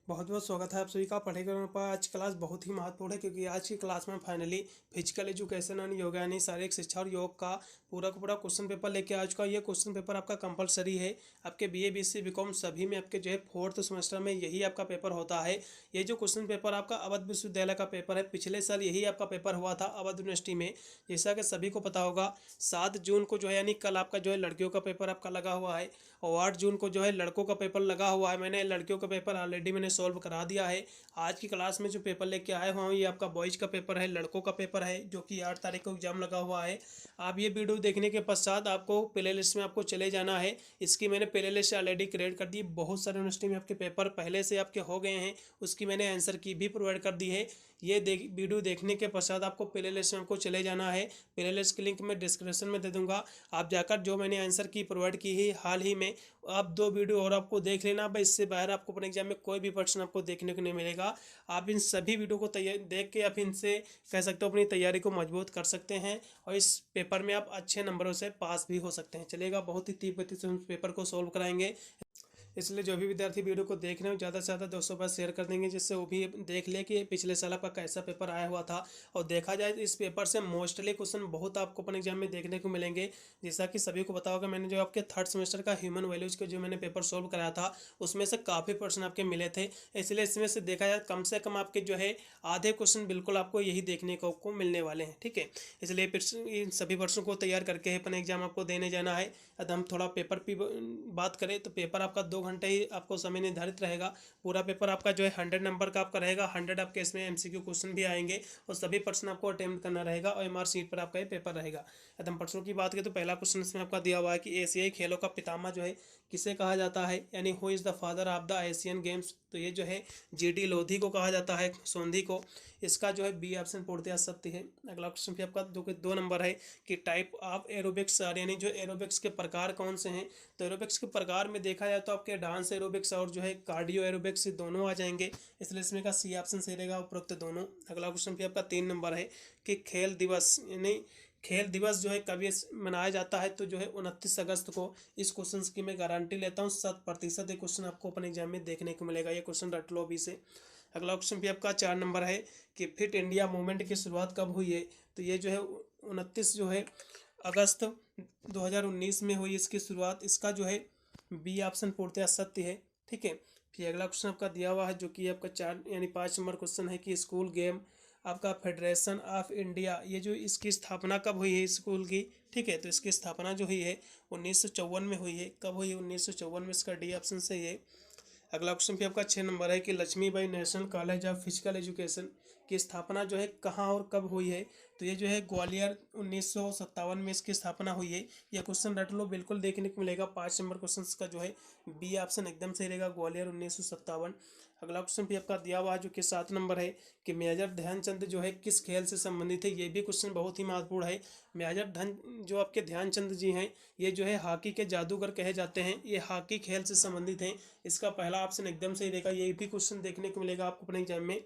बहुत बहुत स्वागत है आप सभी का पढ़ेगा पर आज क्लास बहुत ही महत्वपूर्ण है क्योंकि आज की क्लास में finally physical education and yoga यानी शारीरिक शिक्षा और योग का पूरा का पूरा क्वेश्चन पेपर लेके आ चुका है। ये क्वेश्चन पेपर आपका कंपलसरी है आपके बीए बीएससी बीकॉम सभी में आपके जो है फोर्थ सेमेस्टर में यही आपका पेपर होता है। ये जो क्वेश्चन पेपर आपका अवध विश्वविद्यालय का पेपर है, पिछले साल यही आपका पेपर हुआ था अवध यूनिवर्सिटी में। जैसा कि सभी को पता होगा 7 जून को जो है यानी कल आपका जो है लड़कियों का पेपर आपका लगा हुआ है और 8 जून को जो है लड़कों का पेपर लगा हुआ है। मैंने लड़कियों का पेपर ऑलरेडी मैंने सॉल्व करा दिया है। आज की क्लास में जो पेपर लेके आए हुआ हूँ ये आपका बॉयज़ का पेपर है, लड़कों का पेपर है जो कि 8 तारीख को एग्जाम लगा हुआ है। आप ये वीडियो देखने के पश्चात आपको प्ले लिस्ट में आपको चले जाना है। इसकी मैंने प्ले लिस्ट ऑलरेडी क्रिएट कर दी। बहुत सारे यूनिवर्सिटी में आपके पेपर पहले से आपके हो गए हैं, उसकी मैंने आंसर की भी प्रोवाइड कर दी है। ये वीडियो देखने के पश्चात आपको प्ले लिस्ट में आपको चले जाना है। प्ले लिस्ट की लिंक मैं डिस्क्रिप्शन में दे दूंगा। आप जाकर जो मैंने आंसर की प्रोवाइड की है हाल ही में, आप 2 वीडियो और आपको देख लेना। भाई इससे बाहर आपको अपने एग्जाम में कोई भी प्रश्न आपको देखने को नहीं मिलेगा। आप इन सभी वीडियो को तैयार देख के आप इनसे कह सकते हो अपनी तैयारी को मजबूत कर सकते हैं और इस पेपर में आप अच्छे नंबरों से पास भी हो सकते हैं। चलेगा, बहुत ही तीव्र गति से हम पेपर को सोल्व कराएंगे। इसलिए जो भी विद्यार्थी वीडियो को देख रहे हो ज़्यादा से ज़्यादा 200 बार शेयर कर देंगे जिससे वो भी देख ले कि पिछले साल आपका कैसा पेपर आया हुआ था। और देखा जाए तो इस पेपर से मोस्टली क्वेश्चन बहुत आपको अपने एग्जाम में देखने को मिलेंगे। जैसा कि सभी को पता होगा, मैंने जो आपके थर्ड सेमेस्टर का ह्यूमन वैल्यूज के जो मैंने पेपर सोल्व कराया था उसमें से काफ़ी प्रश्न आपके मिले थे। इसलिए इसमें से देखा जाए कम से कम आपके जो है आधे क्वेश्चन बिल्कुल आपको यही देखने को मिलने वाले हैं। ठीक है, इसलिए इन सभी प्रश्नों को तैयार करके अपने एग्जाम आपको देने जाना है। यदि हम थोड़ा पेपर की बात करें तो पेपर आपका 2 घंटे ही आपको समय निर्धारित रहेगा। पूरा पेपर आपका जो है 100 नंबर का आपका रहेगा। 100 आपके इसमें एमसीक्यू क्वेश्चन भी आएंगे और सभी प्रश्न आपको अटेम्प्ट करना रहेगा और एमआर सीट पर आपका ये पेपर रहेगा। यदि हम प्रश्नों की बात करें तो पहला क्वेश्चन इसमें आपका दिया हुआ है कि एशियाई खेलों का पितामह जो है किसे कहा जाता है, यानी who is the father of the Asian games. तो ये जो है जीडी लोधी को कहा जाता है, सोंधी को। इसका जो है बी ऑप्शन पूर्णतः सत्य है। अगला क्वेश्चन भी आपका 2 नंबर है कि टाइप ऑफ एरोबिक्स आर, यानी जो एरोबिक्स के प्रकार कौन से हैं। तो एरोबिक्स के प्रकार में देखा जाए तो आपके डांस एरोबिक्स और जो है कार्डियो एरोबिक्स दोनों आ जाएंगे। इसलिए इसमें का सी ऑप्शन सही रहेगा, उपरोक्त दोनों। अगला क्वेश्चन भी आपका 3 नंबर है कि खेल दिवस यानी खेल दिवस जो है कब मनाया जाता है। तो जो है 29 अगस्त को। इस क्वेश्चन की मैं गारंटी लेता हूँ 100% ये क्वेश्चन आपको अपने एग्जाम में देखने को मिलेगा। ये क्वेश्चन रट लो अभी से। अगला क्वेश्चन भी आपका 4 नंबर है कि फिट इंडिया मूवमेंट की शुरुआत कब हुई है। तो ये जो है 29 जो है अगस्त 2019 में हुई इसकी शुरुआत। इसका जो है बी ऑप्शन पूर्णतः सत्य है। ठीक है, फिर अगला क्वेश्चन आपका दिया हुआ है जो कि आपका 5 नंबर क्वेश्चन है कि स्कूल गेम आपका फेडरेशन ऑफ इंडिया, ये जो इसकी स्थापना कब हुई है स्कूल की। ठीक है, तो इसकी स्थापना जो हुई है 1954 में हुई है। कब हुई है? 1954 में। इसका डी ऑप्शन सही है। अगला क्वेश्चन भी आपका 6 नंबर है कि Laxmibai national college of physical education की स्थापना जो है कहाँ और कब हुई है। तो ये जो है ग्वालियर 1957 में इसकी स्थापना हुई है। यह क्वेश्चन रट लो, बिल्कुल देखने को मिलेगा। 5 नंबर क्वेश्चन का जो है बी ऑप्शन एकदम सही रहेगा, ग्वालियर 1957। अगला क्वेश्चन भी आपका दिया हुआ है जो कि 7 नंबर है कि मेजर ध्यानचंद जो है किस खेल से संबंधित है। ये भी क्वेश्चन बहुत ही महत्वपूर्ण है। मेजर ध्यान जो आपके ध्यानचंद जी हैं ये जो है हॉकी के जादूगर कहे जाते हैं। ये हॉकी खेल से संबंधित हैं। इसका पहला ऑप्शन एकदम सही रहेगा। ये भी क्वेश्चन देखने को मिलेगा आपको अपने एग्जाम में।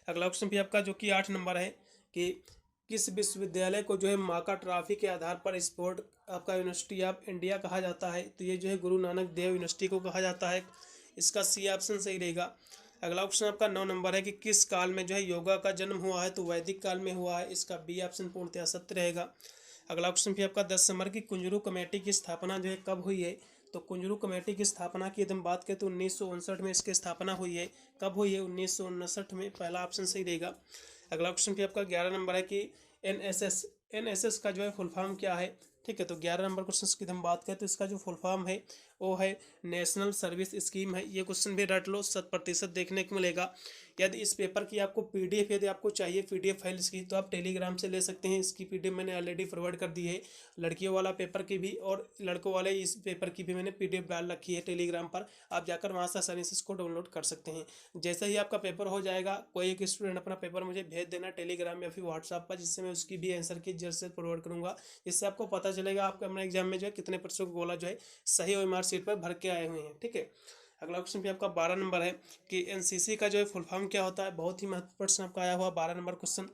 अगला क्वेश्चन भी आपका जो कि 8 नंबर है कि किस विश्वविद्यालय को जो है माका ट्रॉफी के आधार पर स्पोर्ट आपका यूनिवर्सिटी ऑफ इंडिया कहा जाता है। तो ये जो है गुरु नानक देव यूनिवर्सिटी को कहा जाता है। इसका सी ऑप्शन सही रहेगा। अगला क्वेश्चन आपका 9 नंबर है कि किस काल में जो है योगा का जन्म हुआ है। तो वैदिक काल में हुआ है। इसका बी ऑप्शन पूर्णतः सत्य रहेगा। अगला क्वेश्चन भी आपका 10 नंबर की कुंजरू कमेटी की स्थापना जो है कब हुई है। तो कुंजरू कमेटी की स्थापना की यदि हम बात करें तो 1959 में इसकी स्थापना हुई है। कब हुई है? 1959 में। पहला ऑप्शन सही रहेगा। अगला क्वेश्चन भी आपका 11 नंबर है कि एनएसएस का जो है फुल फॉर्म क्या है। ठीक है, तो 11 नंबर क्वेश्चन की हम बात करें तो इसका जो फुल फॉर्म है वो है नेशनल सर्विस स्कीम है। ये क्वेश्चन भी रट लो, 100% देखने को मिलेगा। यदि इस पेपर की आपको पीडीएफ यदि आपको चाहिए पीडीएफ फाइल इसकी तो आप टेलीग्राम से ले सकते हैं। इसकी पीडीएफ मैंने ऑलरेडी फॉरवर्ड कर दी है। लड़कियों वाला पेपर की भी और लड़कों वाले इस पेपर की भी मैंने पीडीएफ डाल रखी है टेलीग्राम पर। आप जाकर वहाँ से आसानी से इसको डाउनलोड कर सकते हैं। जैसे ही आपका पेपर हो जाएगा कोई एक स्टूडेंट अपना पेपर मुझे भेज देना टेलीग्राम या फिर व्हाट्सएप पर, जिससे मैं उसकी भी आंसर की जल्द से फॉरवर्ड करूँगा। इससे आपको पता चलेगा आपके अपने एग्जाम में जो है कितने प्रतिशत गोला जो है सही और मार्क शीट पर भर के आए हुए हैं। ठीक है, अगला क्वेश्चन भी आपका 12 नंबर है कि एनसीसी का जो है फुल फॉर्म क्या होता है। बहुत ही महत्वपूर्ण प्रश्न आपका आया हुआ 12 नंबर क्वेश्चन।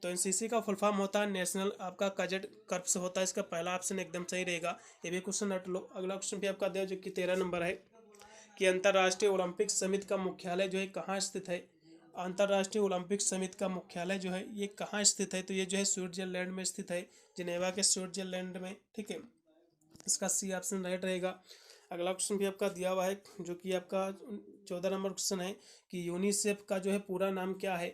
तो एनसीसी का फुल फॉर्म होता है नेशनल आपका कैडेट कर्प्स होता है। इसका पहला ऑप्शन एकदम सही रहेगा। ये भी क्वेश्चन रट लो। अगला क्वेश्चन भी आपका दिया जो कि 13 नंबर है कि अंतर्राष्ट्रीय ओलंपिक समिति का मुख्यालय जो है कहाँ स्थित है। अंतर्राष्ट्रीय ओलंपिक समिति का मुख्यालय जो है ये कहाँ स्थित है, तो ये जो है स्विट्जरलैंड में स्थित है, जिनेवा के स्विट्जरलैंड में, ठीक है। इसका सी ऑप्शन राइट रहेगा। अगला क्वेश्चन भी आपका दिया हुआ है जो कि आपका 14 नंबर क्वेश्चन है कि यूनिसेफ का जो है पूरा नाम क्या है।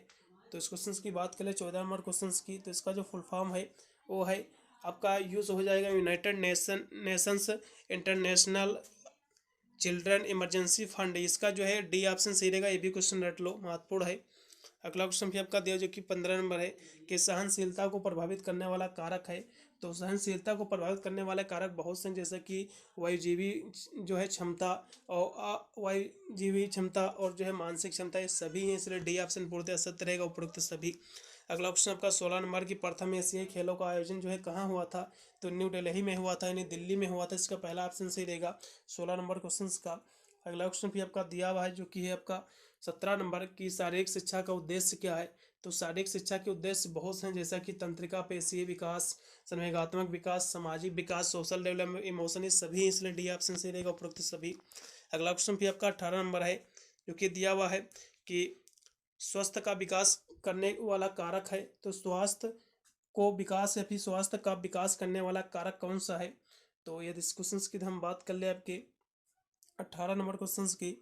तो इस क्वेश्चन की बात करें 14 नंबर क्वेश्चन की, तो इसका जो फुल फॉर्म है वो है आपका यूज़ हो जाएगा United Nations international children emergency fund. इसका जो है डी ऑप्शन सही रहेगा, ये भी क्वेश्चन रट लो, महत्वपूर्ण है। अगला क्वेश्चन भी आपका दिया जो कि 15 नंबर है कि सहनशीलता को प्रभावित करने वाला कारक है। तो सहनशीलता को प्रभावित करने वाले कारक बहुत से हैं, जैसे कि वायुजीवी जो है क्षमता और अवायुजीवी क्षमता और जो है मानसिक क्षमता, ये सभी हैं, इसलिए डी ऑप्शन पूर्णतः सत्य रहेगा उपरोक्त सभी। अगला क्वेश्चन आपका 16 नंबर की प्रथम एशियाई खेलों का आयोजन जो है कहाँ हुआ था। तो न्यू दिल्ली में हुआ था, यानी दिल्ली में हुआ था, इसका पहला ऑप्शन सही रहेगा 16 नंबर क्वेश्चन का। अगला क्वेश्चन भी आपका दिया हुआ है जो कि है आपका 17 नंबर की शारीरिक शिक्षा का उद्देश्य क्या है। तो शारीरिक शिक्षा के उद्देश्य बहुत हैं, जैसा कि तंत्रिका पेशीय विकास, संवेगात्मक विकास, सामाजिक विकास, सोशल डेवलपमेंट, इमोशन, ये सभी, इसलिए डी ऑप्शन सही रहेगा उपरोक्त सभी। अगला क्वेश्चन भी आपका 18 नंबर है जो कि दिया हुआ है कि स्वास्थ्य का विकास करने वाला कारक है। तो स्वास्थ्य को विकास या फिर स्वास्थ्य का विकास करने वाला कारक कौन सा है। तो यदि इस क्वेश्चन की हम बात कर ले आपके 18 नंबर क्वेश्चन की,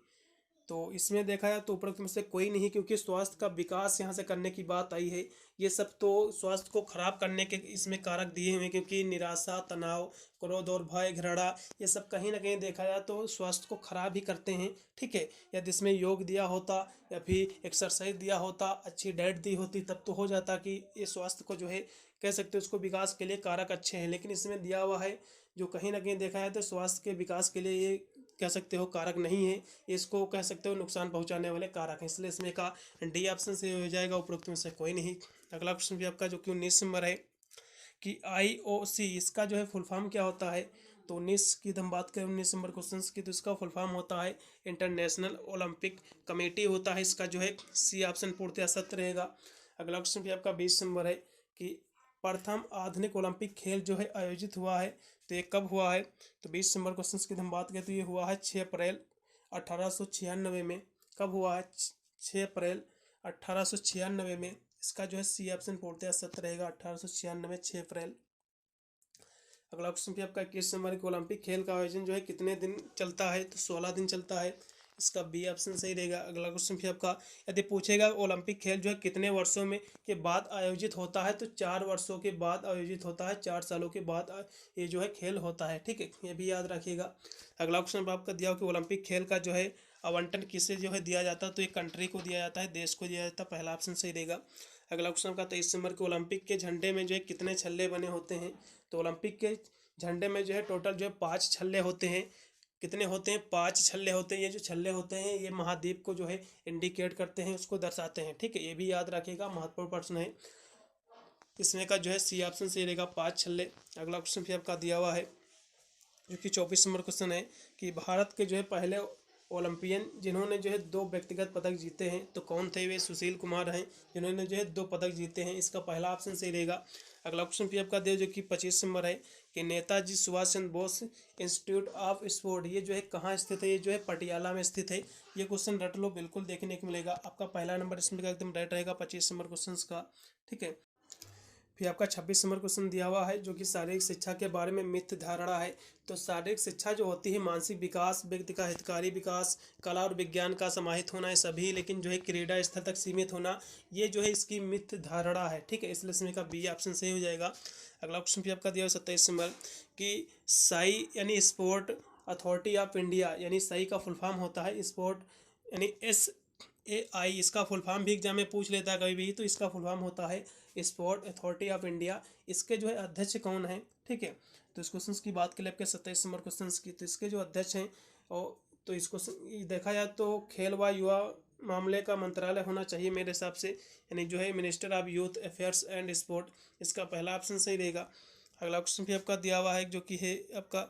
तो इसमें देखा जाए तो उपरोक्त में से कोई नहीं, क्योंकि स्वास्थ्य का विकास यहाँ से करने की बात आई है। ये सब तो स्वास्थ्य को खराब करने के इसमें कारक दिए हुए हैं, क्योंकि निराशा, तनाव, क्रोध और भय, घृणा, ये सब कहीं ना कहीं देखा जाए तो स्वास्थ्य को खराब ही करते हैं, ठीक है। यदि इसमें योग दिया होता या फिर एक्सरसाइज दिया होता, अच्छी डाइट दी होती, तब तो हो जाता कि ये स्वास्थ्य को जो है कह सकते हो उसको विकास के लिए कारक अच्छे हैं। लेकिन इसमें दिया हुआ है जो कहीं ना कहीं देखा जाए तो स्वास्थ्य के विकास के लिए ये कह सकते हो कारक नहीं है, इसको कह सकते हो नुकसान पहुंचाने वाले कारक हैं, इसलिए इसमें का डी ऑप्शन से हो जाएगा, उपरोक्त में से कोई नहीं। अगला क्वेश्चन भी आपका जो कि 19 नंबर है कि IOC, इसका जो है फुल फॉर्म क्या होता है। तो 19 की हम बात करें 19 नंबर क्वेश्चन की, तो इसका फुल फॉर्म होता है इंटरनेशनल ओलंपिक कमेटी होता है, इसका जो है सी ऑप्शन पूर्णतः सत्य रहेगा। अगला क्वेश्चन भी आपका 20 नंबर है कि प्रथम आधुनिक ओलंपिक खेल जो है आयोजित हुआ है, तो ये कब हुआ है। तो 20 नंबर क्वेश्चन की हम बात करें तो ये हुआ है 6 अप्रैल 1896 में। कब हुआ है, 6 अप्रैल 1896 में। इसका जो है सी ऑप्शन पूर्णतः सत्य रहेगा, 1896 6 अप्रैल। अगला क्वेश्चन भी आपका 21 नंबर के ओलंपिक खेल का आयोजन जो है कितने दिन चलता है। तो 16 दिन चलता है, इसका बी ऑप्शन सही रहेगा। अगला क्वेश्चन भी आपका यदि पूछेगा ओलंपिक खेल जो है कितने वर्षों में के बाद आयोजित होता है, तो 4 वर्षों के बाद आयोजित होता है, 4 सालों के बाद ये जो है खेल होता है, ठीक है, ये भी याद रखिएगा। अगला क्वेश्चन आपका दिया हो कि ओलंपिक खेल का जो है आवंटन किसे जो है दिया जाता है। तो ये कंट्री को दिया जाता है, देश को दिया जाता है, पहला ऑप्शन सही रहेगा। अगला क्वेश्चन का 23 नंबर के ओलंपिक के झंडे में जो है कितने छल्ले बने होते हैं। तो ओलंपिक के झंडे में जो है टोटल जो है 5 छल्ले होते हैं। कितने होते हैं, 5 छल्ले होते हैं। ये जो छल्ले होते हैं ये महाद्वीप को जो है इंडिकेट करते हैं, उसको दर्शाते हैं, ठीक है, ये भी याद रखिएगा, महत्वपूर्ण प्रश्न है। इसमें का जो है सी ऑप्शन सही रहेगा, 5 छल्ले। अगला क्वेश्चन भी आपका दिया हुआ है जो कि 24 नंबर क्वेश्चन है कि भारत के जो है पहले ओलंपियन जिन्होंने जो है 2 व्यक्तिगत पदक जीते हैं, तो कौन थे वे। सुशील कुमार हैं जिन्होंने जो है 2 पदक जीते हैं, इसका पहला ऑप्शन सही रहेगा। अगला क्वेश्चन भी आपका दे जो कि 25 नंबर है कि Netaji Subhash Chandra Bose institute of sport, ये जो है कहाँ स्थित है। ये जो है पटियाला में स्थित है। ये क्वेश्चन रट लो, बिल्कुल देखने को मिलेगा। आपका पहला नंबर इसमें का एकदम राइट रहेगा 25 नंबर क्वेश्चन का, ठीक है। फिर आपका 26 नंबर क्वेश्चन दिया हुआ है जो कि शारीरिक शिक्षा के बारे में मिथ्य धारणा है। तो शारीरिक शिक्षा जो होती है मानसिक विकास, व्यक्ति का हितकारी विकास, कला और विज्ञान का समाहित होना है सभी, लेकिन जो है क्रीड़ा स्तर तक सीमित होना, ये जो है इसकी मिथ्य धारणा है, ठीक है, इसलिए इसमें का बी ऑप्शन सही हो जाएगा। अगला क्वेश्चन भी आपका दिया हुआ 27 नंबर कि साई यानी स्पोर्ट अथॉरिटी ऑफ इंडिया, यानी साई का फुल फॉर्म होता है स्पोर्ट यानी SAI, इसका फुल फॉर्म भी एग्जाम में पूछ लेता है कभी भी, तो इसका फुल फॉर्म होता है स्पोर्ट अथॉरिटी ऑफ इंडिया। इसके जो है अध्यक्ष कौन है, ठीक है। तो इस क्वेश्चन की बात करें आपके 27 नंबर क्वेश्चन की, तो इसके जो अध्यक्ष हैं और तो इसको देखा जाए तो खेल व युवा मामले का मंत्रालय होना चाहिए मेरे हिसाब से, यानी जो है minister of youth affairs and sport, इसका पहला ऑप्शन सही रहेगा। अगला क्वेश्चन भी आपका दिया हुआ है जो कि है आपका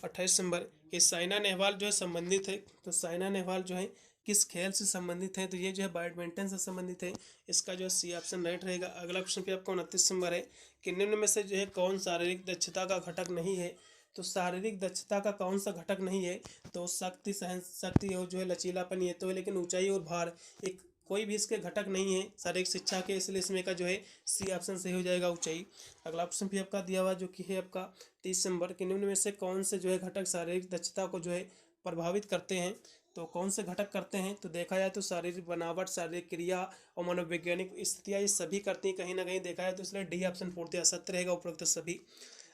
28 नंबर कि साइना नेहवाल जो है संबंधित है। तो साइना नेहवाल जो है किस खेल से संबंधित है। तो ये जो है बैडमिंटन से संबंधित है, इसका जो है सी ऑप्शन राइट रहेगा। अगला क्वेश्चन भी आपका 29 नंबर है कि निम्न में से जो है कौन शारीरिक दक्षता का घटक नहीं है। तो शारीरिक दक्षता का कौन सा घटक नहीं है? तो शक्ति, सहन शक्ति और जो है लचीलापन ये तो है, लेकिन ऊंचाई और भार एक कोई भी इसके घटक नहीं है शारीरिक शिक्षा के, इसलिए इसमें का जो है सी ऑप्शन सही हो जाएगा, ऊंचाई। अगला ऑप्शन भी आपका दिया हुआ जो कि है आपका 30 नंबर कि निम्न में से कौन से जो है घटक शारीरिक दक्षता को जो है प्रभावित करते हैं? तो कौन से घटक करते हैं? तो देखा जाए तो शारीरिक बनावट, शारीरिक क्रिया और मनोवैज्ञानिक स्थितियाँ ये सभी करती हैं कहीं ना कहीं, देखा जाए तो इसलिए डी ऑप्शन पूर्णतः सत्य रहेगा उपरोक्त सभी।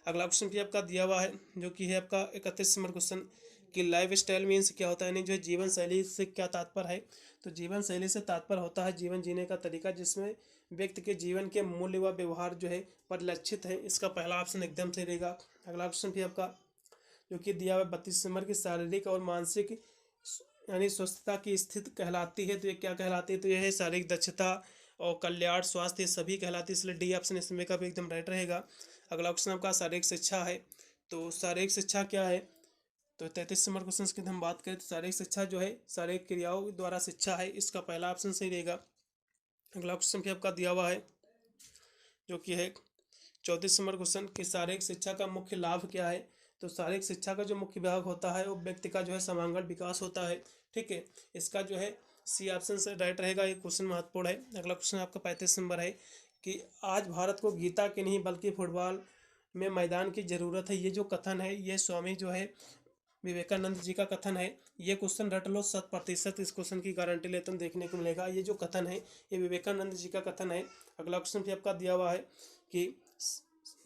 अगला ऑप्शन भी आपका दिया हुआ है जो कि है आपका 31 नंबर क्वेश्चन कि लाइफ स्टाइल मीन्स क्या होता है, यानी जो है जीवन शैली से क्या तात्पर्य है? तो जीवन शैली से तात्पर्य होता है जीवन जीने का तरीका जिसमें व्यक्ति के जीवन के मूल्य व व्यवहार जो है परिलक्षित है। इसका पहला ऑप्शन एकदम सही रहेगा। अगला ऑप्शन भी आपका जो कि दिया हुआ 32 नंबर की शारीरिक और मानसिक यानी स्वस्थता की स्थिति कहलाती है। तो ये क्या कहलाती है? तो यह है शारीरिक दक्षता और कल्याण, स्वास्थ्य, ये सभी कहलाती है, इसलिए डी ऑप्शन इसमें का भी एकदम राइट रहेगा। अगला ऑप्शन आपका शारीरिक शिक्षा है। तो शारीरिक शिक्षा क्या है? तो 33 नंबर क्वेश्चन की हम बात करें तो शारीरिक शिक्षा जो है शारीरिक क्रियाओं द्वारा शिक्षा है, इसका पहला ऑप्शन सही रहेगा। अगला क्वेश्चन भी आपका दिया हुआ है जो कि है 34 नंबर क्वेश्चन कि शारीरिक शिक्षा का मुख्य लाभ क्या है? तो शारीरिक शिक्षा का जो मुख्य भाग होता है वो व्यक्ति का जो है सर्वांगीण विकास होता है। ठीक है, इसका जो है सी ऑप्शन से राइट रहेगा, ये क्वेश्चन महत्वपूर्ण है। अगला क्वेश्चन आपका 35 नंबर है कि आज भारत को गीता के नहीं बल्कि फुटबॉल में मैदान की जरूरत है, ये जो कथन है ये स्वामी जो है विवेकानंद जी का कथन है। ये क्वेश्चन रट लो 100%, इस क्वेश्चन की गारंटी लेते हैं देखने को मिलेगा। ये जो कथन है ये विवेकानंद जी का कथन है। अगला क्वेश्चन भी आपका दिया हुआ है कि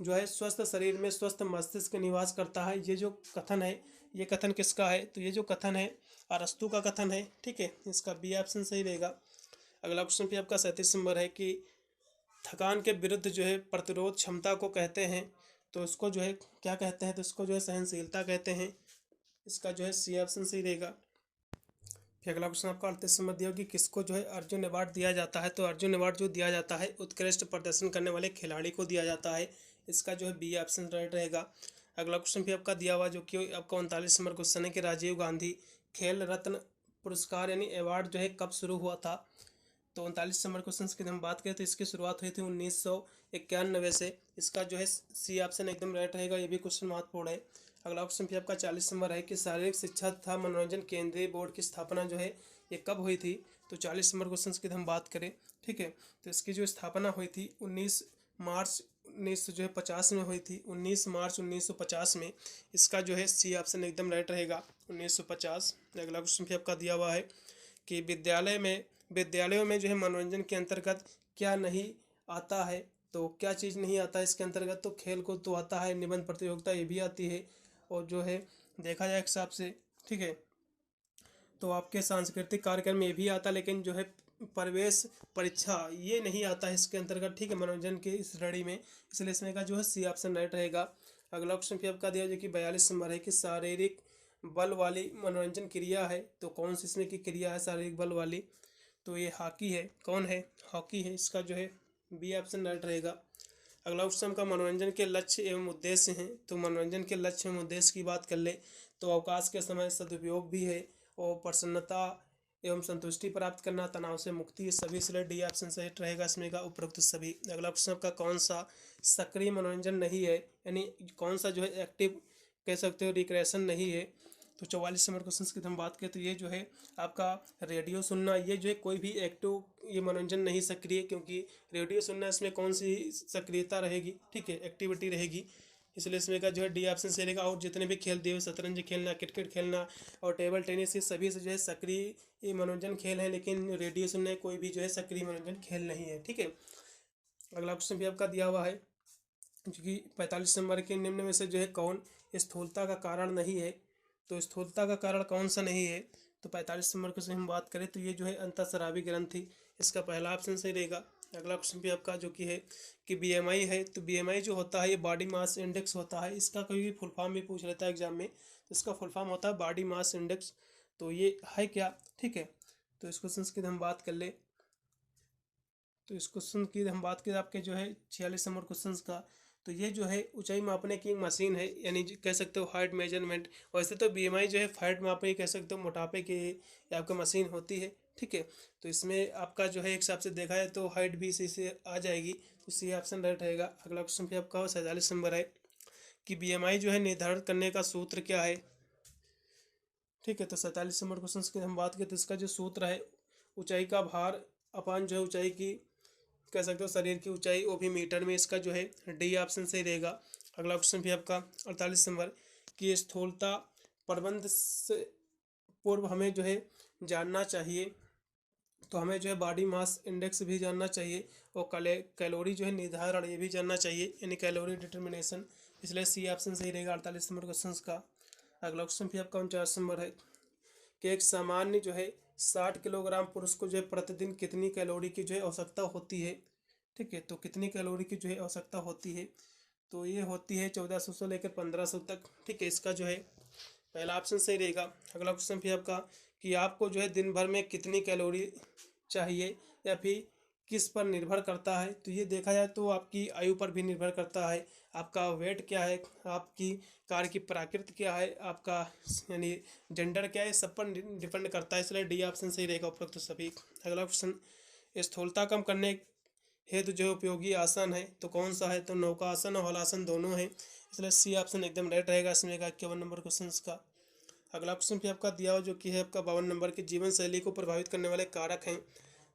जो है स्वस्थ शरीर में स्वस्थ मस्तिष्क निवास करता है, ये जो कथन है ये कथन किसका है? तो ये जो कथन है अरस्तु का कथन है। ठीक है, इसका बी ऑप्शन सही रहेगा। अगला क्वेश्चन भी आपका 37 नंबर है कि थकान के विरुद्ध जो है प्रतिरोध क्षमता को कहते हैं, तो इसको जो है क्या कहते हैं? तो इसको जो है सहनशीलता कहते हैं, इसका जो है सी ऑप्शन सही रहेगा। फिर अगला क्वेश्चन आपका 38 नंबर दिया कि किसको जो है अर्जुन अवार्ड दिया जाता है? तो अर्जुन अवार्ड जो दिया जाता है उत्कृष्ट प्रदर्शन करने वाले खिलाड़ी को दिया जाता है, इसका जो है बी ऑप्शन राइट रहेगा। अगला क्वेश्चन भी आपका दिया हुआ जो कि आपका 39 नंबर क्वेश्चन है कि राजीव गांधी खेल रत्न पुरस्कार यानी अवार्ड जो है कब शुरू हुआ था? तो 39 नंबर क्वेश्चन की हम बात करें तो इसकी शुरुआत हुई थी 1991 से, इसका जो है सी ऑप्शन एकदम राइट रहेगा, ये भी क्वेश्चन महत्वपूर्ण है। अगला ऑप्शन भी आपका 40 नंबर है कि शारीरिक शिक्षा तथा मनोरंजन केंद्रीय बोर्ड की स्थापना जो है ये कब हुई थी? तो 40 नंबर क्वेश्चन की हम बात करें, ठीक है, तो इसकी जो स्थापना हुई थी 19 मार्च 1950 में हुई थी, 19 मार्च 1950 में, इसका जो है सी ऑप्शन एकदम राइट रहेगा 1950। अगला क्वेश्चन भी आपका दिया हुआ है कि विद्यालयों में जो है मनोरंजन के अंतर्गत क्या नहीं आता है? तो क्या चीज़ नहीं आता है इसके अंतर्गत? तो खेल कूद तो आता है, निबंध प्रतियोगिता ये भी आती है, और जो है देखा जाए एक हिसाब से, ठीक है, तो आपके सांस्कृतिक कार्यक्रम में ये भी आता, लेकिन जो है प्रवेश परीक्षा ये नहीं आता है इसके अंतर्गत। ठीक है, मनोरंजन की इस श्रेणी में, इसलिए इसमें का जो है सी ऑप्शन राइट रहेगा। अगला ऑप्शन फिर आपका दिया जो कि 42 नंबर है कि शारीरिक बल वाली मनोरंजन क्रिया है, तो कौन सी इसमें की क्रिया है शारीरिक बल वाली? तो ये हॉकी है। कौन है? हॉकी है, इसका जो है बी ऑप्शन राइट रहेगा। अगला ऑप्शन का मनोरंजन के लक्ष्य एवं उद्देश्य हैं, तो मनोरंजन के लक्ष्य एवं उद्देश्य की बात कर ले तो अवकाश के समय सदुपयोग भी है, और प्रसन्नता एवं संतुष्टि प्राप्त करना, तनाव से मुक्ति, ये सभी इसलिए डी ऑप्शन सही रहेगा इसमें का उपरोक्त सभी। अगला ऑप्शन का कौन सा सक्रिय मनोरंजन नहीं है, यानी कौन सा जो है एक्टिव कह सकते हो रिक्रिएशन नहीं है? तो 44 नंबर क्वेश्चन की हम बात करें तो ये जो है आपका रेडियो सुनना, ये जो है कोई भी एक्टिव ये मनोरंजन नहीं सक्रिय, क्योंकि रेडियो सुनना इसमें कौन सी सक्रियता रहेगी? ठीक है, एक्टिविटी रहेगी, इसलिए इसमें का जो है डी ऑप्शन से रहेगा। और जितने भी खेल दिए हुए शतरंज खेलना, क्रिकेट खेलना और टेबल टेनिस, ये सभी से जो है सक्रिय ये मनोरंजन खेल है, लेकिन रेडियो सुनना कोई भी जो है सक्रिय मनोरंजन खेल नहीं है। ठीक है, अगला क्वेश्चन भी आपका दिया हुआ है जो कि 45 नंबर के निम्न में से जो है कौन स्थूलता का कारण नहीं है? तो स्थूलता का कारण कौन सा नहीं है? तो 45 नंबर की हम बात करें तो ये जो है अंतःस्रावी ग्रंथि, इसका पहला ऑप्शन सही रहेगा। अगला क्वेश्चन भी आपका जो कि है कि बीएमआई है, तो बीएमआई जो होता है ये बॉडी मास इंडेक्स होता है, इसका कोई भी फुल फॉर्म भी पूछ लेता है एग्जाम में, तो इसका फुल फॉर्म होता है बॉडी मास इंडेक्स, तो ये है क्या? ठीक है, तो इस क्वेश्चन की हम बात कर ले तो इस क्वेश्चन की हम बात करें आपके जो है 46 नंबर क्वेश्चन का, तो ये जो है ऊंचाई मापने की मशीन है, यानी कह सकते हो हाइट मेजरमेंट। वैसे तो बीएमआई जो है हाइट मापने की कह सकते हो मोटापे की आपका मशीन होती है। ठीक है, तो इसमें आपका जो है एक हिसाब से देखा है तो हाइट भी इसी से आ जाएगी, तो सी ऑप्शन राइट रहेगा। अगला क्वेश्चन भी आपका 47 नंबर है कि बीएमआई जो है निर्धारित करने का सूत्र क्या है। ठीक है, तो 47 नंबर क्वेश्चन की हम बात करें तो इसका जो सूत्र है ऊंचाई का भार अपान जो है ऊंचाई की कह सकते हो शरीर की ऊंचाई, वो भी मीटर में। इसका जो है डी ऑप्शन सही रहेगा। अगला क्वेश्चन भी आपका 48 नंबर की स्थूलता प्रबंध से पूर्व हमें जो है जानना चाहिए, तो हमें जो है बॉडी मास इंडेक्स भी जानना चाहिए और कैलोरी जो है निर्धारण ये भी जानना चाहिए, यानी कैलोरी डिटर्मिनेशन। इसलिए सी ऑप्शन सही रहेगा 48 नंबर क्वेश्चन का। अगला क्वेश्चन भी आपका 49 नंबर है कि एक सामान्य जो है 60 किलोग्राम पुरुष को जो है प्रतिदिन कितनी कैलोरी की जो है आवश्यकता होती है। ठीक है, तो कितनी कैलोरी की जो है आवश्यकता होती है, तो ये होती है 1400 से लेकर 1500 तक। ठीक है, इसका जो है पहला ऑप्शन सही रहेगा। अगला क्वेश्चन भी आपका कि आपको जो है दिन भर में कितनी कैलोरी चाहिए या फिर किस पर निर्भर करता है, तो ये देखा जाए तो आपकी आयु पर भी निर्भर करता है, आपका वेट क्या है, आपकी कार्य की प्रकृति क्या है, आपका यानी जेंडर क्या है, सब पर डिपेंड करता है। इसलिए डी ऑप्शन सही रहेगा उपरोक्त सभी। अगला क्वेश्चन स्थूलता कम करने हेतु जो उपयोगी आसन है तो कौन सा है, तो नौकासन और हलासन दोनों है। इसलिए सी ऑप्शन एकदम राइट रहेगा इसमें का 51 नंबर क्वेश्चन का। अगला क्वेश्चन भी आपका दिया हो जो कि है आपका 52 नंबर की जीवन शैली को प्रभावित करने वाले कारक हैं,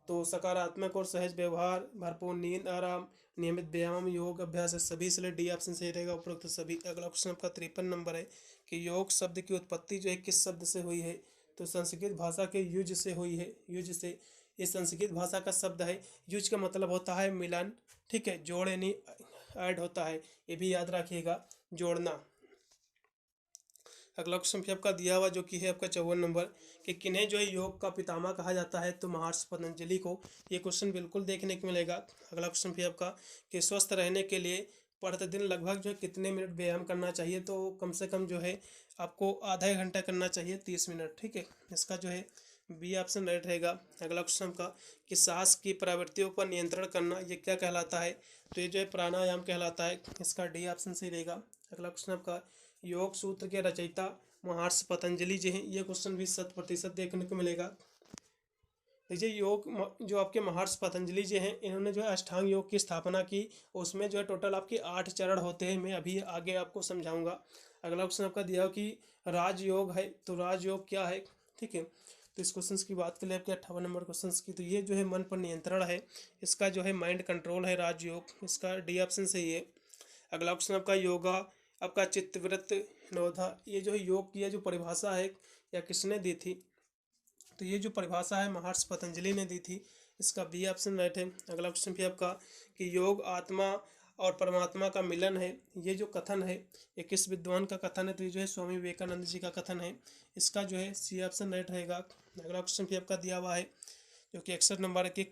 तो सकारात्मक और सहज व्यवहार, भरपूर नींद, आराम, नियमित व्यायाम, योग अभ्यास है सभी। इसलिए डी ऑप्शन सही रहेगा उपरोक्त सभी। अगला क्वेश्चन आपका 53 नंबर है कि योग शब्द की उत्पत्ति जो है किस शब्द से हुई है, तो संस्कृत भाषा के युज से हुई है, युज से। ये संस्कृत भाषा का शब्द है। युज का मतलब होता है मिलन। ठीक है, जोड़ यानी ऐड होता है, ये भी याद रखिएगा, जोड़ना। अगला क्वेश्चन भी आपका दिया हुआ जो कि है आपका 54 नंबर कि किन्हें जो है योग का पितामह कहा जाता है, तो महर्षि पतंजलि को। ये क्वेश्चन बिल्कुल देखने को मिलेगा। अगला क्वेश्चन भी आपका कि स्वस्थ रहने के लिए प्रतिदिन लगभग जो है कितने मिनट व्यायाम करना चाहिए, तो कम से कम जो है आपको आधा घंटा करना चाहिए, 30 मिनट। ठीक है, इसका जो है बी ऑप्शन राइट रहेगा। अगला क्वेश्चन का कि सांस की प्रवृत्तियों पर नियंत्रण करना ये क्या कहलाता है, तो ये जो है प्राणायाम कहलाता है। इसका डी ऑप्शन सही रहेगा। अगला क्वेश्चन आपका योग सूत्र के रचयिता महर्षि पतंजलि जी हैं, ये क्वेश्चन भी 100% देखने को मिलेगा। देखिए जो आपके महर्षि पतंजलि जी हैं, इन्होंने जो है अष्टांग योग की स्थापना की, उसमें जो है टोटल आपके 8 चरण होते हैं, मैं अभी आगे आपको समझाऊंगा। अगला क्वेश्चन आपका दिया हो कि राजयोग है, तो राजयोग क्या है। ठीक है, तो इस क्वेश्चन की बात करें आपके 58 नंबर क्वेश्चन की, तो ये जो है मन पर नियंत्रण है, इसका जो है माइंड कंट्रोल है राजयोग। इसका डी ऑप्शन सही है। अगला क्वेश्चन आपका योगा आपका चित्तवृत्त नवधा, ये जो है योग की जो परिभाषा है या किसने दी थी, तो ये जो परिभाषा है महर्षि पतंजलि ने दी थी। इसका बी ऑप्शन राइट है। अगला क्वेश्चन भी आपका कि योग आत्मा और परमात्मा का मिलन है, ये जो कथन है ये किस विद्वान का कथन है, तो ये जो है स्वामी विवेकानंद जी का कथन है। इसका जो है सी ऑप्शन राइट रहेगा। अगला क्वेश्चन भी आपका दिया हुआ है जो कि 61 नंबर है कि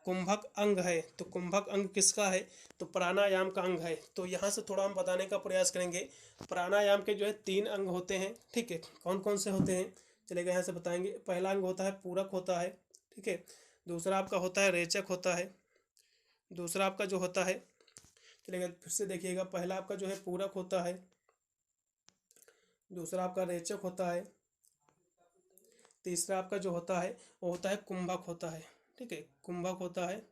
कुंभक अंग है, तो कुंभक अंग किसका है, तो प्राणायाम का अंग है। तो यहाँ से थोड़ा हम बताने का प्रयास करेंगे। प्राणायाम के जो है 3 अंग होते हैं। ठीक है, कौन कौन से होते हैं चलेगा, यहाँ से बताएंगे। पहला अंग होता है पूरक होता है। ठीक है, दूसरा आपका होता है रेचक होता है, दूसरा आपका जो होता है चलेगा फिर से देखिएगा, पहला आपका जो है पूरक होता है, दूसरा आपका रेचक होता है, तीसरा आपका जो होता है वो होता है कुंभक होता है। ठीक है, कुंभक होता है,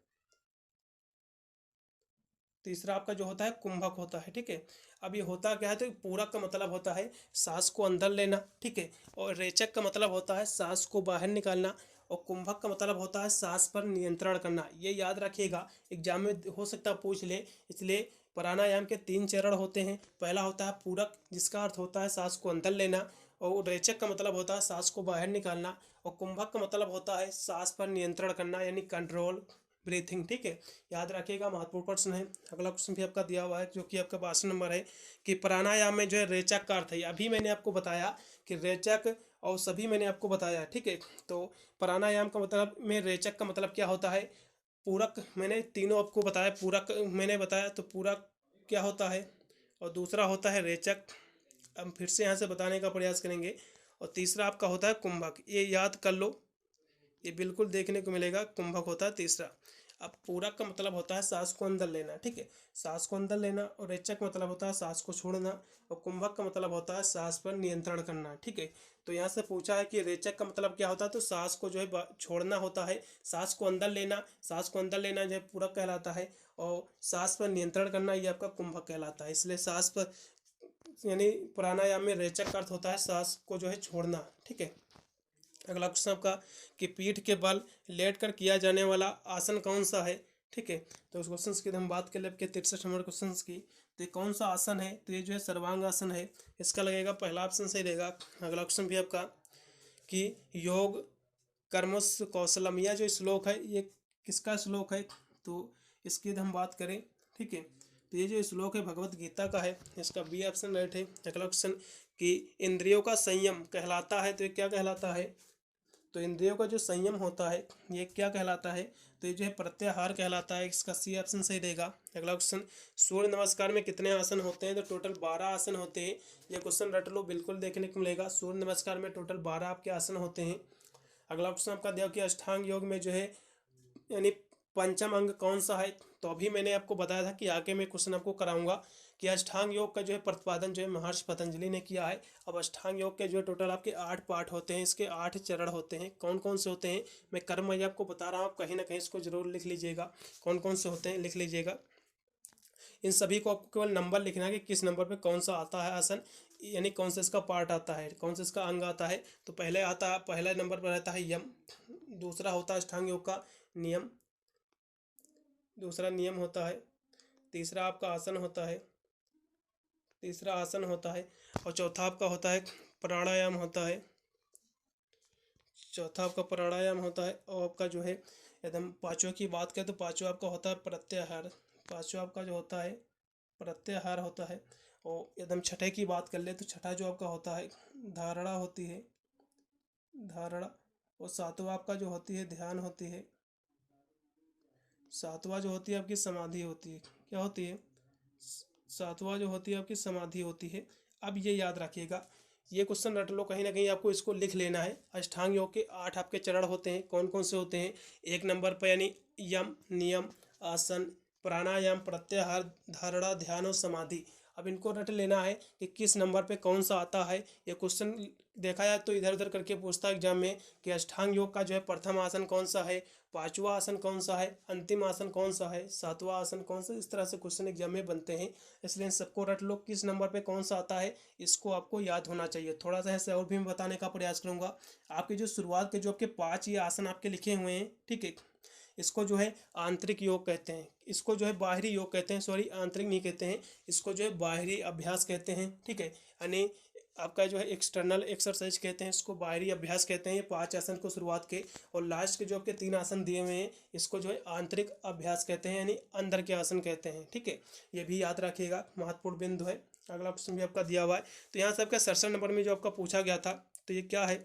तीसरा आपका जो होता है कुंभक होता है। ठीक है, अब ये होता क्या है, तो पूरक का मतलब होता है सांस को अंदर लेना। ठीक है, और रेचक का मतलब होता है सांस को बाहर निकालना, और कुंभक का मतलब होता है सांस पर नियंत्रण करना। ये याद रखिएगा, एग्जाम में हो सकता है पूछ ले। इसलिए प्राणायाम के 3 चरण होते हैं। पहला होता है पूरक, जिसका अर्थ होता है सांस को अंदर लेना, और रेचक का मतलब होता है सांस को बाहर निकालना, और कुंभक का मतलब होता है सांस पर नियंत्रण करना, यानी कंट्रोल ब्रीथिंग। ठीक है, याद रखिएगा, महत्वपूर्ण प्रश्न है। अगला क्वेश्चन भी आपका दिया हुआ है जो कि आपका 52 नंबर है कि प्राणायाम में जो है रेचक का अर्थ है। अभी मैंने आपको बताया कि रेचक और सभी मैंने आपको बताया। ठीक है, तो प्राणायाम का मतलब में रेचक का मतलब क्या होता है, पूरक मैंने तीनों आपको बताया। पूरक मैंने बताया, तो पूरक क्या होता है, और दूसरा होता है रेचक, अब फिर से यहाँ से बताने का प्रयास करेंगे, और तीसरा आपका होता है कुंभक। ये याद कर लो, ये बिल्कुल देखने को मिलेगा, कुंभक होता है तीसरा। अब पूरक का मतलब होता है सांस को अंदर लेना। ठीक है, सांस को अंदर लेना, और रेचक मतलब होता है सांस को छोड़ना, और कुंभक का मतलब होता है सांस पर नियंत्रण करना। ठीक है, तो यहाँ से पूछा है कि रेचक का मतलब क्या होता है, तो सांस को जो है छोड़ना होता है, सांस को अंदर लेना, सांस को अंदर लेना जो है पूरक कहलाता है, और सांस पर नियंत्रण करना ये आपका कुंभक कहलाता है। इसलिए सांस पर यानी प्राणायाम में रेचक का अर्थ होता है सांस को जो है छोड़ना। ठीक है। अगला क्वेश्चन आपका कि पीठ के बल लेट कर किया जाने वाला आसन कौन सा है। ठीक है। तो उस क्वेश्चन की हम बात कर ले आपके 63 नंबर क्वेश्चन की, तो ये कौन सा आसन है, तो ये जो है सर्वांग आसन है। इसका लगेगा पहला ऑप्शन सही रहेगा। अगला क्वेश्चन भी आपका कि योग कर्मस कौशलम, यह जो श्लोक है ये किसका श्लोक है, तो इसकी हम बात करें। ठीक है। तो ये जो श्लोक है भगवत गीता का है, इसका बी ऑप्शन राइट है। अगला क्वेश्चन कि इंद्रियों का संयम कहलाता है, तो ये क्या कहलाता है, तो इंद्रियों का जो संयम होता है ये क्या कहलाता है, तो ये जो है प्रत्याहार कहलाता है। इसका सी ऑप्शन सही रहेगा। अगला क्वेश्चन सूर्य नमस्कार में कितने आसन होते हैं, तो टोटल 12 आसन होते हैं। ये क्वेश्चन रट लो, बिल्कुल देखने को मिलेगा। सूर्य नमस्कार में टोटल 12 आपके आसन होते हैं। अगला क्वेश्चन आपका दिया कि अष्टांग योग में जो है यानी पंचम अंग कौन सा है, तो अभी मैंने आपको बताया था कि आगे मैं क्वेश्चन आपको कराऊंगा कि अष्टांग योग का जो है प्रतिपादन जो है महर्षि पतंजलि ने किया है। अब अष्टांग योग के जो है टोटल आपके 8 पार्ट होते हैं, इसके 8 चरण होते हैं। कौन कौन से होते हैं मैं कर्म ये आपको बता रहा हूँ, कहीं ना कहीं इसको जरूर लिख लीजिएगा, कौन कौन से होते हैं लिख लीजिएगा। इन सभी को आपको केवल नंबर लिखना है कि किस नंबर पे कौन सा आता है आसन, यानी कौन सा इसका पार्ट आता है, कौन सा इसका अंग आता है। तो पहले आता है, पहला नंबर पर रहता है यम, दूसरा होता है अष्टांग योग का नियम, दूसरा नियम होता है, तीसरा आपका आसन होता है, तीसरा आसन होता है, और चौथा आपका होता है प्राणायाम होता है, चौथा आपका प्राणायाम होता है। और आपका जो है एकदम पांचों की बात करें तो पांचों आपका होता है प्रत्याहार, पांचों आपका जो होता है प्रत्याहार होता है। और एकदम छठे की बात कर ले तो छठा जो आपका होता है धारणा होती है, धारणा। और सातवां आपका जो होती है ध्यान होती है, सातवां जो होती है आपकी समाधि होती है। क्या होती है, सातवां जो होती है आपकी समाधि होती है। अब ये याद रखिएगा, ये क्वेश्चन रट लो, कहीं ना कहीं आपको इसको लिख लेना है। अष्टांग योग के 8 आपके चरण होते हैं, कौन कौन से होते हैं, एक नंबर पर यानी यम नियम आसन प्राणायाम प्रत्याहार धारणा ध्यान और समाधि। अब इनको रट लेना है कि किस नंबर पे कौन सा आता है। ये क्वेश्चन देखा जाए तो इधर उधर करके पूछता है एग्जाम में कि अष्टांग योग का जो है प्रथम आसन कौन सा है, पांचवा आसन कौन सा है, अंतिम आसन कौन सा है, सातवां आसन कौन सा, इस तरह से क्वेश्चन एग्जाम में बनते हैं। इसलिए सबको रट लो, किस नंबर पे कौन सा आता है इसको आपको याद होना चाहिए। थोड़ा सा ऐसे और भी मैं बताने का प्रयास करूंगा। आपके जो शुरुआत के जो आपके 5 ये आसन आपके लिखे हुए हैं, ठीक है, इसको जो है आंतरिक योग कहते हैं, इसको जो है बाहरी योग कहते हैं, सॉरी आंतरिक नहीं कहते हैं, इसको जो है बाहरी अभ्यास कहते हैं। ठीक है, यानी आपका जो है एक्सटर्नल एक्सरसाइज कहते हैं, इसको बाहरी अभ्यास कहते हैं। ये 5 आसन को शुरुआत के, और लास्ट के जो आपके 3 आसन दिए हुए हैं इसको जो है आंतरिक अभ्यास कहते हैं, यानी अंदर के आसन कहते हैं। ठीक है, ये भी याद रखिएगा, महत्वपूर्ण बिंदु है। अगला क्वेश्चन भी आपका दिया हुआ है, तो यहाँ से आपका 67 नंबर में जो आपका पूछा गया था, तो ये क्या है,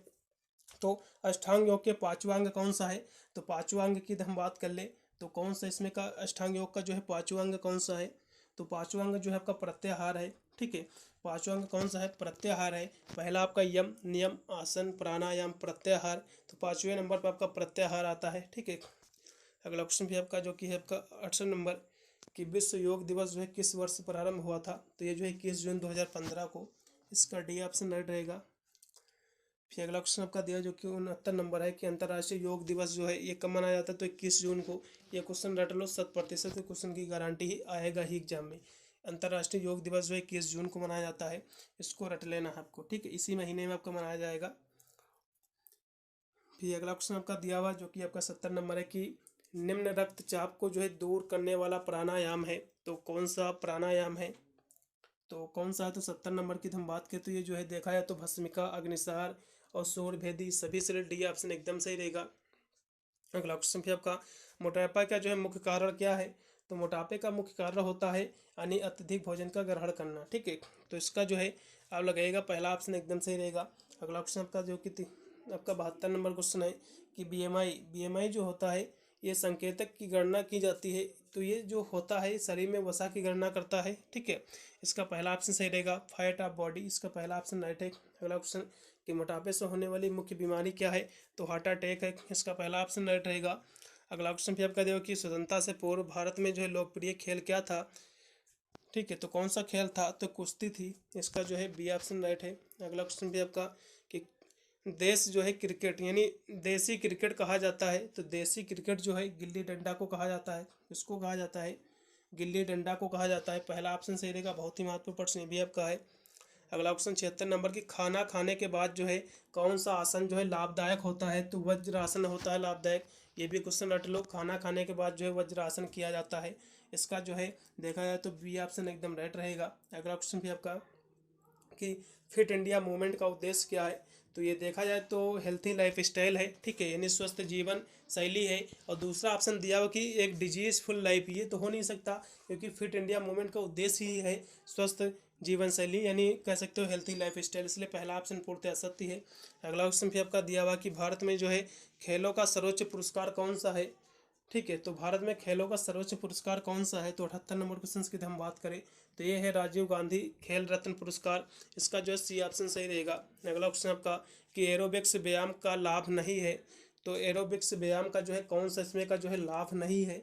तो अष्टांग योग के पांचवा अंग कौन सा है, तो पांचवा अंग की हम बात कर ले तो कौन सा इसमें का अष्टांग योग का जो है पांचवा अंग कौन सा है, तो पांचवा अंग जो है आपका प्रत्याहार है। ठीक है, पांचवा अंग कौन सा है, प्रत्याहार है। पहला आपका यम नियम आसन प्राणायाम प्रत्याहार, तो पांचवें नंबर पर आपका प्रत्याहार आता है। ठीक है, अगला क्वेश्चन भी आपका जो कि है आपका 68 नंबर कि विश्व योग दिवस जो है किस वर्ष प्रारंभ हुआ था, तो ये जो है 21 जून 2015 को, इसका डी ऑप्शन राइट रहेगा। फिर अगला क्वेश्चन आपका दिया जो कि 69 नंबर है कि अंतर्राष्ट्रीय योग दिवस जो है ये कब मनाया जाता है, तो 21 जून को। ये क्वेश्चन रट लो, 100% क्वेश्चन की गारंटी ही आएगा ही एग्जाम में। अंतर्राष्ट्रीय योग दिवस जो है 21 जून को मनाया जाता है, इसको रट लेना है आपको। ठीक है, इसी महीने में आपका मनाया जाएगा। फिर अगला क्वेश्चन आपका दिया हुआ जो कि आपका 70 नंबर है कि निम्न रक्तचाप को जो है दूर करने वाला प्राणायाम है, तो कौन सा प्राणायाम है, तो कौन सा है, तो 70 नंबर की हम बात करें तो ये जो है देखा जाए तो भस्मिका अग्निसार और सूर्यभेदी सभी से डी ऑप्शन एकदम सही रहेगा। अगला क्वेश्चन फिर आपका मोटापा का जो है मुख्य कारण क्या है, तो मोटापे का मुख्य कारण होता है यानी अत्यधिक भोजन का ग्रहण करना। ठीक है, तो इसका जो है आप लगाइएगा पहला ऑप्शन एकदम सही रहेगा। अगला क्वेश्चन आपका जो कि आपका 72 नंबर क्वेश्चन है कि बीएमआई जो होता है ये संकेतक की गणना की जाती है, तो ये जो होता है शरीर में वसा की गणना करता है। ठीक है, इसका पहला ऑप्शन सही रहेगा, फैट ऑफ बॉडी, इसका पहला ऑप्शन राइट है। अगला क्वेश्चन कि मोटापे से होने वाली मुख्य बीमारी क्या है, तो हार्ट अटैक है, इसका पहला ऑप्शन राइट रहेगा। अगला क्वेश्चन भी आपका देखो कि स्वतंत्रता से पूर्व भारत में जो है लोकप्रिय खेल क्या था। ठीक है, तो कौन सा खेल था, तो कुश्ती थी, इसका जो है बी ऑप्शन राइट है। अगला क्वेश्चन भी आपका कि देश जो है क्रिकेट यानी देसी क्रिकेट कहा जाता है, तो देसी क्रिकेट जो है गिल्ली डंडा को कहा जाता है, इसको कहा जाता है गिल्ली डंडा को कहा जाता है। पहला ऑप्शन सही रहेगा, बहुत ही महत्वपूर्ण प्रश्न भी आपका है। अगला क्वेश्चन 76 नंबर की, खाना खाने के बाद जो है कौन सा आसन जो है लाभदायक होता है? तो वज्रासन होता है लाभदायक। ये भी क्वेश्चन रट लो, खाना खाने के बाद जो है वज्रासन किया जाता है। इसका जो है देखा जाए तो बी ऑप्शन एकदम राइट रहेगा। अगला क्वेश्चन भी आपका कि फिट इंडिया मूवमेंट का उद्देश्य क्या है? तो ये देखा जाए तो हेल्थी लाइफ स्टाइल है, ठीक है, यानी स्वस्थ जीवन शैली है। और दूसरा ऑप्शन दिया हुआ कि एक डिजीज फुल लाइफ, ये तो हो नहीं सकता क्योंकि फिट इंडिया मूवमेंट का उद्देश्य ही है स्वस्थ जीवन शैली, यानी कह सकते हो हेल्थी लाइफ स्टाइल, इसलिए पहला ऑप्शन पूर्णतः असत्य है। अगला क्वेश्चन भी आपका दिया हुआ कि भारत में जो है खेलों का सर्वोच्च पुरस्कार कौन सा है? ठीक है, तो भारत में खेलों का सर्वोच्च पुरस्कार कौन सा है? तो 78 नंबर क्वेश्चन की हम बात करें तो ये है राजीव गांधी खेल रत्न पुरस्कार। इसका जो है सी ऑप्शन सही रहेगा। अगला क्वेश्चन आपका कि एरोबिक्स व्यायाम का लाभ नहीं है, तो एरोबिक्स व्यायाम का जो है कौन सा इसमें का जो है लाभ नहीं है?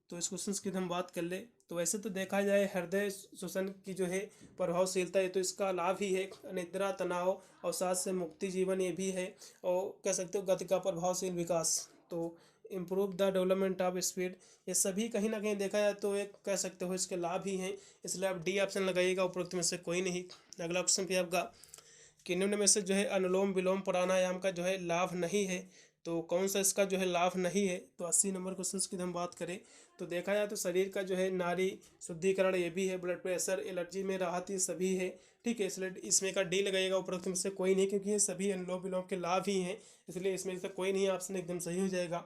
तो इस क्वेश्चन की हम बात कर ले तो वैसे तो देखा जाए हृदय शोषण की जो है प्रभावशीलता है, तो इसका लाभ ही है। निद्रा, तनाव, अवसाद से मुक्ति, जीवन, ये भी है। और कह सकते हो गति का प्रभावशील विकास, तो improve the development of speed, ये सभी कहीं ना कहीं देखा जाए तो एक कह सकते हो इसके लाभ ही हैं, इसलिए आप डी ऑप्शन लगाइएगा, उपरोक्त में से कोई नहीं। अगला क्वेश्चन भी आपका कि निम्न में से जो है अनुलोम विलोम प्राणायाम का जो है लाभ नहीं है, तो कौन सा इसका जो है लाभ नहीं है? तो 80 नंबर क्वेश्चन की हम बात करें तो देखा जाए तो शरीर का जो है नाड़ी शुद्धिकरण, ये भी है, ब्लड प्रेशर, एलर्जी में राहत, ये सभी है, ठीक है, इसलिए इसमें का डी लगेगा, उपरोक्त में से कोई नहीं, क्योंकि ये सभी अनुलोम विलोम के लाभ ही हैं, इसलिए इसमें से कोई नहीं, ऑप्शन एकदम सही हो जाएगा।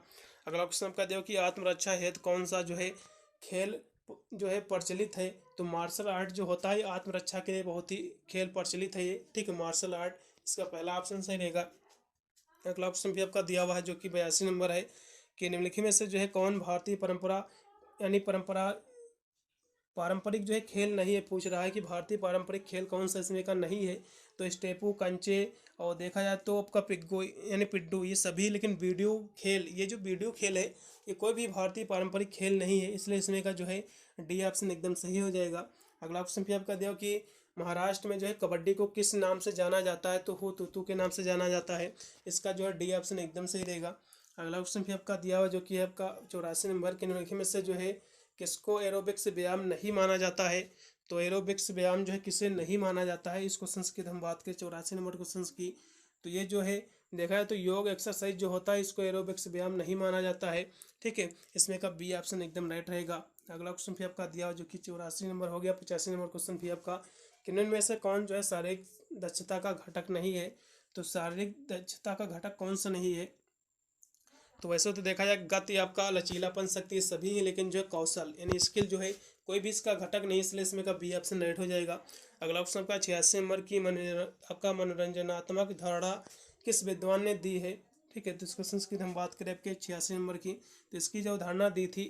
अगला क्वेश्चन आपका देखो कि आत्मरक्षा हेतु कौन सा जो है खेल जो है प्रचलित है? तो मार्शल आर्ट जो होता है आत्मरक्षा के लिए बहुत ही खेल प्रचलित है ये, ठीक है, मार्शल आर्ट, इसका पहला ऑप्शन सही रहेगा। अगला ऑप्शन भी आपका दिया हुआ है जो कि 82 नंबर है कि निम्नलिखित में से जो है कौन भारतीय परंपरा यानी पारंपरिक जो है खेल नहीं है? पूछ रहा है कि भारतीय पारंपरिक खेल कौन सा इसमें का नहीं है? तो स्टेपू, कंचे, और देखा जाए तो आपका पिग्गो यानी पिड्डू, ये सभी, लेकिन वीडियो खेल, ये जो वीडियो खेल है ये कोई भी भारतीय पारंपरिक खेल नहीं है, इसलिए इसमें का जो है डी ऑप्शन एकदम सही हो जाएगा। अगला ऑप्शन भी आपका दिया कि महाराष्ट्र में जो है कबड्डी को किस नाम से जाना जाता है? तो हो तुतु के नाम से जाना जाता है, इसका जो है डी ऑप्शन एकदम सही रहेगा। अगला ऑप्शन भी आपका दिया हुआ जो कि है आपका 84 नंबर के निम्नलिखित में से जो है किसको एरोबिक्स व्यायाम नहीं माना जाता है? तो एरोबिक्स व्यायाम जो है किसे नहीं माना जाता है? इस क्वेश्चन की हम बात करें 84 नंबर क्वेश्चन की, तो ये जो है देखा है तो योग एक्सरसाइज जो होता है इसको एरोबिक्स व्यायाम नहीं माना जाता है, ठीक है, इसमें का बी ऑप्शन एकदम राइट रहेगा। अगला क्वेश्चन भी आपका दिया जो कि 84 नंबर हो गया। 85 नंबर क्वेश्चन भी आपका किन्हीं में से कौन जो है शारीरिक दक्षता का घटक नहीं है? तो शारीरिक दक्षता का घटक कौन सा नहीं है? तो वैसे तो देखा जाए गति, आपका लचीलापन, शक्ति, सभी है, लेकिन जो है कौशल यानी स्किल जो है कोई भी इसका घटक नहीं, इसलिए इसमें का बी ऑप्शन राइट हो जाएगा। अगला ऑप्शन का 86 नंबर की आपका मनोरंजनात्मक धारणा किस विद्वान ने दी है? ठीक है, तो इस क्वेश्चन की हम बात करें आपके 86 नंबर की, तो इसकी जो धारणा दी थी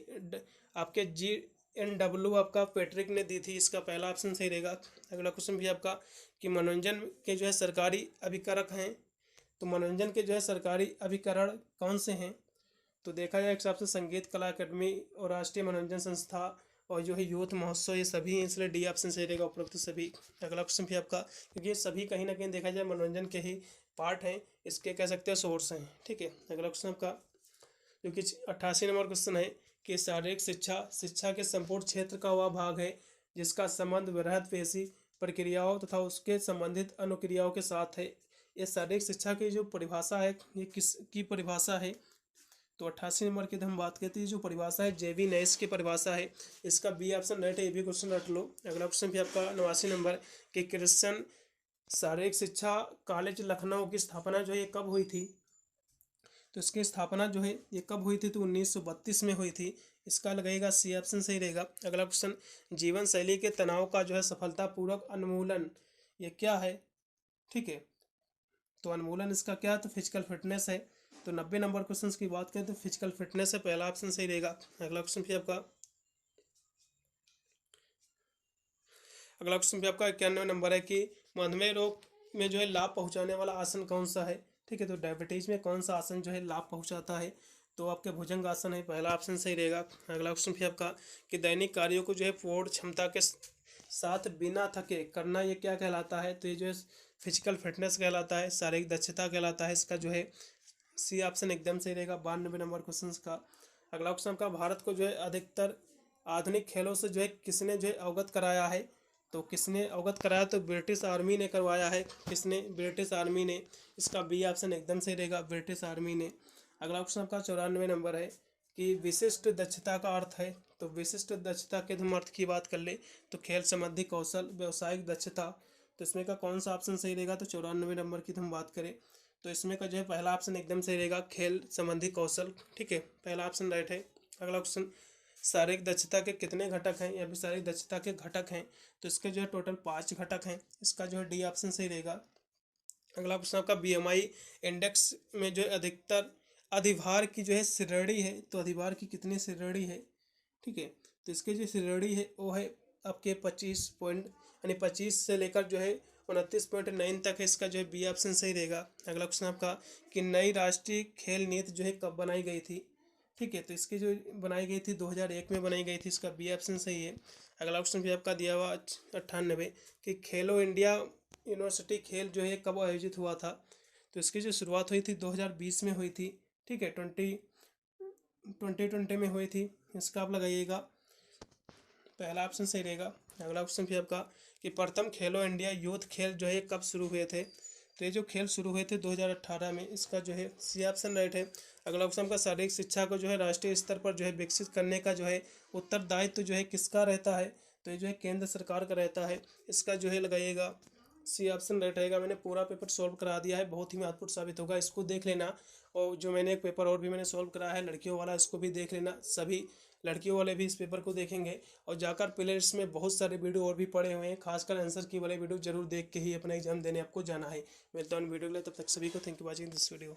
आपके GNW आपका पैट्रिक ने दी थी, इसका पहला ऑप्शन सही रहेगा। अगला क्वेश्चन भी आपका कि मनोरंजन के जो है सरकारी अभिकारक हैं, तो मनोरंजन के जो है सरकारी अभिकरण कौन से हैं? तो देखा जाए एक हिसाब से संगीत कला अकादमी और राष्ट्रीय मनोरंजन संस्था और जो है यूथ महोत्सव, ये सभी हैं, इसलिए डी ऑप्शन सही रहेगा, उपरोक्त सभी। अगला क्वेश्चन भी आपका क्योंकि ये सभी कहीं ना कहीं देखा जाए मनोरंजन के ही पार्ट हैं, इसके कह सकते हैं सोर्स हैं, ठीक है। अगला क्वेश्चन आपका जो कि 88 नंबर क्वेश्चन है कि शारीरिक शिक्षा शिक्षा के संपूर्ण क्षेत्र का वह भाग है जिसका संबंध वृहद पेशी प्रक्रियाओं तथा उसके संबंधित अनुक्रियाओं के साथ है। ये शारीरिक शिक्षा की जो परिभाषा है ये किसकी परिभाषा है? तो 88 नंबर की हम बात करते हैं, जो परिभाषा है जेवी नैश की परिभाषा है, इसका बी ऑप्शन राइट है, ये भी क्वेश्चन रख लो। अगला क्वेश्चन भी आपका 89 नंबर कि क्रिश्चियन शारीरिक शिक्षा कॉलेज लखनऊ की स्थापना जो है ये कब हुई थी? तो इसकी स्थापना जो है ये कब हुई थी? तो 1932 में हुई थी, इसका लगेगा सी ऑप्शन सही रहेगा। अगला क्वेश्चन जीवन शैली के तनाव का जो है सफलतापूर्वक उन्मूलन ये क्या है? ठीक है, तो उन्मूलन इसका क्या है? तो फिजिकल फिटनेस है। तो 90 नंबर क्वेश्चन की बात करें तो फिजिकल फिटनेस है, पहला ऑप्शन सही रहेगा। अगला क्वेश्चन भी आपका 91 नंबर है कि मधुमेह रोग में जो है लाभ पहुंचाने वाला आसन कौन सा है? ठीक है, तो डायबिटीज में कौन सा आसन जो है लाभ पहुंचाता है? तो आपके भुजंग आसन है, पहला ऑप्शन सही रहेगा। अगला क्वेश्चन भी आपका कि दैनिक कार्यों को जो है पूर्ण क्षमता के साथ बिना थके करना ये क्या कहलाता है? तो ये जो है फिजिकल फिटनेस कहलाता है, शारीरिक दक्षता कहलाता है, इसका जो है सी ऑप्शन एकदम सही रहेगा 92 नंबर क्वेश्चन का। अगला क्वेश्चन का भारत को जो है अधिकतर आधुनिक खेलों से जो है किसने जो है अवगत कराया है? तो किसने अवगत कराया? तो ब्रिटिश आर्मी ने करवाया है। किसने? ब्रिटिश आर्मी ने। इसका बी ऑप्शन एकदम सही रहेगा, ब्रिटिश आर्मी ने। अगला क्वेश्चन आपका 94 नंबर है कि विशिष्ट दक्षता का अर्थ है। तो विशिष्ट दक्षता के हम अर्थ की बात कर ले तो खेल संबंधी कौशल, व्यावसायिक दक्षता। तो इसमें का कौन सा ऑप्शन सही रहेगा? तो 94 नंबर की हम बात करें तो इसमें का जो है पहला ऑप्शन एकदम सही रहेगा, खेल संबंधी कौशल। ठीक है, पहला ऑप्शन राइट है। अगला क्वेश्चन, शारीरिक दक्षता के कितने घटक हैं या फिर शारीरिक दक्षता के घटक हैं? तो इसके जो है टोटल 5 घटक हैं। इसका जो है डी ऑप्शन सही रहेगा। अगला क्वेश्चन आपका बीएमआई इंडेक्स में जो है अधिकतर अधिभार की जो है श्रेणी है, तो अधिभार की कितनी श्रेणी है? ठीक है, तो इसकी जो श्रेणी है वो है आपके 25 पॉइंट यानी 25 से लेकर जो है 29.9 तक है। इसका जो है बी ऑप्शन सही रहेगा। अगला क्वेश्चन आपका कि नई राष्ट्रीय खेल नीति जो है कब बनाई गई थी? ठीक है, तो इसकी जो बनाई गई थी 2001 में बनाई गई थी। इसका बी ऑप्शन सही है। अगला क्वेश्चन भी आपका दिया हुआ 98 कि खेलो इंडिया यूनिवर्सिटी खेल जो है कब आयोजित हुआ था? तो इसकी जो शुरुआत हुई थी 2020 में हुई थी। ठीक है, 2020 में हुई थी। इसका आप लगाइएगा, पहला ऑप्शन सही रहेगा। अगला क्वेश्चन भी आपका कि प्रथम खेलो इंडिया यूथ खेल जो है कब शुरू हुए थे? तो ये जो खेल शुरू हुए थे 2018 में। इसका जो है सी ऑप्शन राइट है। अगला क्वेश्चन का शारीरिक शिक्षा को जो है राष्ट्रीय स्तर पर जो है विकसित करने का जो है उत्तरदायित्व जो है किसका रहता है? तो ये जो है केंद्र सरकार का रहता है। इसका जो है लगाइएगा सी ऑप्शन राइट रहेगा। मैंने पूरा पेपर सॉल्व करा दिया है, बहुत ही महत्वपूर्ण साबित होगा, इसको देख लेना। और जो मैंने एक पेपर और भी मैंने सॉल्व कराया है लड़कियों वाला, इसको भी देख लेना। सभी लड़कियों वाले भी इस पेपर को देखेंगे और जाकर प्ले लिस्ट में बहुत सारे वीडियो और भी पड़े हुए हैं, खासकर आंसर की वाले वीडियो जरूर देख के ही अपना एग्जाम देने आपको जाना है। मिलता हूँ वीडियो के लिए, तब तक सभी को thank you watching this video.